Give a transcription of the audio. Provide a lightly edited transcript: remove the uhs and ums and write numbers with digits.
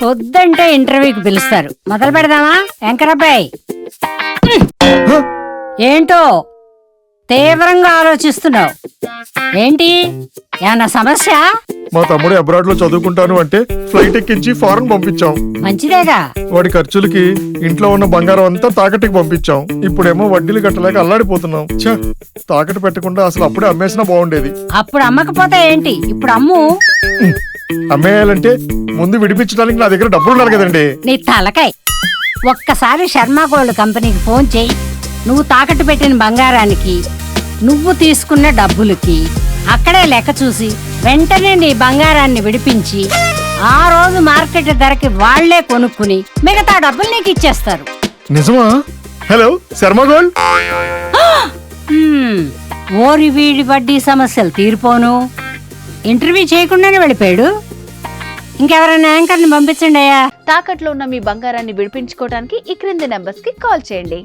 వద్దంటే ఇంటర్వ్యూకి పిలుస్తారు. మొదలు పెడదామా వెంకరబ్బాయి? ఏంటో తీవ్రంగా ఆలోచిస్తున్నావు ఏంటి? ఏమన్నా సమస్య? మా తమ్ముడు అబ్రాడ్ లో చదువుకుంటాను అంటే ఫ్లైట్ ఎక్కించి ఫారెన్ పంపించాం. మంచిదేగా. వాడి ఖర్చులకి ఇంట్లో ఉన్న బంగారం అంతా తాకట్టుకి పంపించాం. ఇప్పుడేమో వడ్డీలు కట్టలేక అల్లాడిపోతున్నాం. ఛ, తాకట్టు పెట్టకుండా అసలు అప్పుడే అమ్మేసినా బాగుండేది. అప్పుడు అమ్మకపోతే ఏంటి, ఇప్పుడు అమ్ము. అమ్మేయాలంటే ముందు విడిపించడానికి నా దగ్గర డబ్బులు ఉండాలి కదండి. నీ తలకాయ్. ఒక్కసారి శర్మ గోల్డ్ కంపెనీకి ఫోన్ చెయ్యి. నువ్వు తాకట్టు పెట్టిన బంగారానికి, నువ్వు తీసుకున్న డబ్బులకి అక్కడే లెక్క చూసి వెంటనే నీ బంగారాన్ని విడిపించి ఆ రోజు మార్కెట్ ధరకి వాళ్లే కొనుక్కుని మిగతా డబ్బులు నీకు ఇచ్చేస్తారు. నిజమా? Hello Sharma gold. ఓరి వీడి వడ్డీ సమస్యలు తీరిపోను. ఇంటర్వ్యూ చేయకుండానే వెళ్ళిపోయాడు. ఇంకెవరైనా యాంకర్ని పంపించండి అయ్యా. తాకట్లో ఉన్న మీ బంగారాన్ని విడిపించుకోవడానికి ఈ క్రింది నెంబర్స్ కి కాల్ చేయండి.